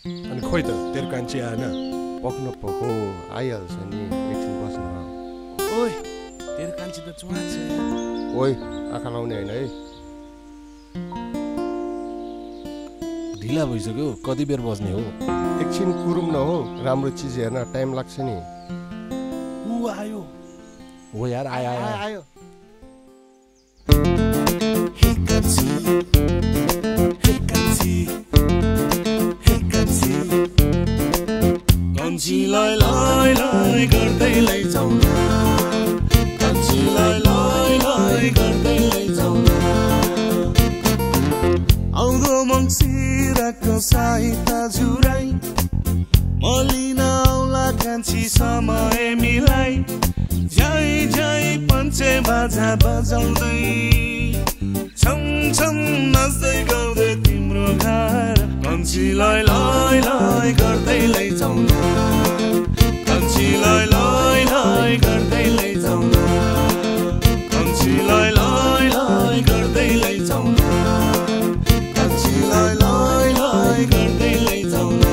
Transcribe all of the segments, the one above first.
अनि खोइ त तेरो कान्छी आएन पक्न पो आइहाल्छ नि एकछिन बस्न ओइ तेरो कान्छी त चुवा छ ओइ आँखा लाउने होइन है ढिला भइसक्यो कति बेर बस्ने हो एकछिन कुरुम न हो राम्रो चिज हेर्न टाइम लाग्छ नि ऊ आयो हो यार आयो आयो आयो कान्छीलाई लाई लाई गर्दै लैजाऊ न कान्छीलाई लाई लाई गर्दै लैजाऊ न आउँदो मङ्सिरको साइता जुराई मलिन आउला कान्छी समय मिलाई जय जय पञ्चे बाजा बजाउँदै छम छम नाच्दै गाउँदै तिम्रो घर कान्छीलाई लाई लाई गर्दै लैजाऊ न कान्छीलाई लाई लाई गर्दै लैजाऊ न कान्छीलाई लाई लाई गर्दै लैजाऊ न कान्छीलाई लाई लाई गर्दै लैजाऊ न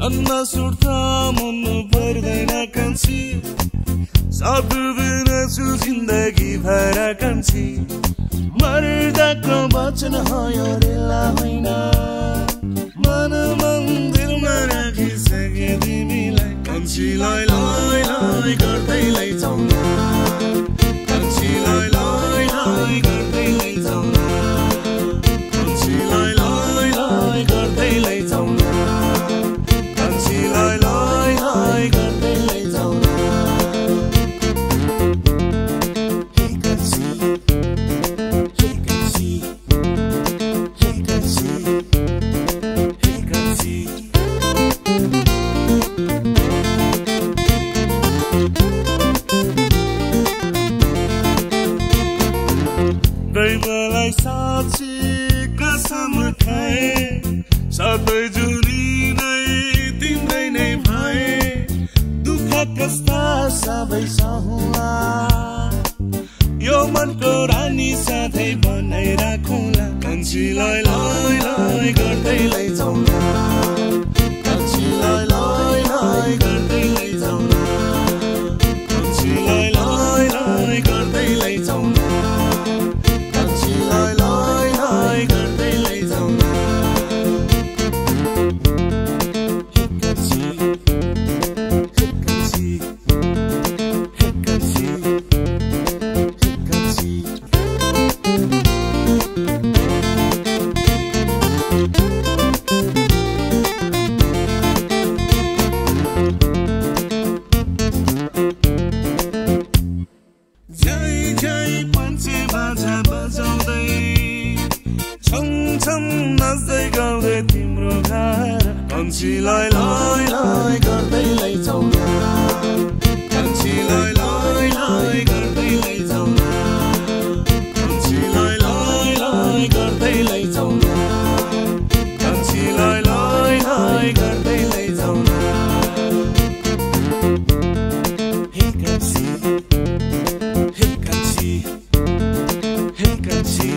अन्ना सुर्ता मन पर्दैन कान्छी सब बिना छु जिन्दगी भर कान्छी मर्दाको वचन हो यो रेला होइन मन मन्दिरमा राखिसके तिमीलाई कान्छीलाई लाई लाई गर्दै लैजाऊ न कान्छीलाई लाई लाई गर्दै लैजाऊ न कान्छीलाई लाई लाई गर्दै लैजाऊ न कान्छीलाई लाई लाई गर्दै लैजाऊ न हे कान्छी हे कान्छी हे कान्छी हे कान्छी दैवलाई साँच्ची कसम खाए सबै जुनी नै तिम्रै नै भए दुःख कस्ता सबै सहुला यो मनको रानी साथै बनाइ राखौँला कान्छीलाई लाई लाई गर्दै लैजाऊ न कान्छीलाई लाई लाई गर्दै लैजाऊ न कान्छीलाई लाई लाई गर्दै लैजाऊ न कान्छीलाई लाई लाई गर्दै लैजाऊ न जय जय पञ्चे बाजा बजाउँदै छम छम नाच्दै गाउँदै तिम्रो घर कान्छीलाई लाई लाई गर्दै लैजाऊ न कान्छीलाई लाई लाई गर्दै लैजाऊ न कान्छीलाई लाई लाई गर्दै लैजाऊ न कान्छीलाई लाई लाई गर्दै लैजाऊ न हे कान्छी हे कान्छी हे कान्छी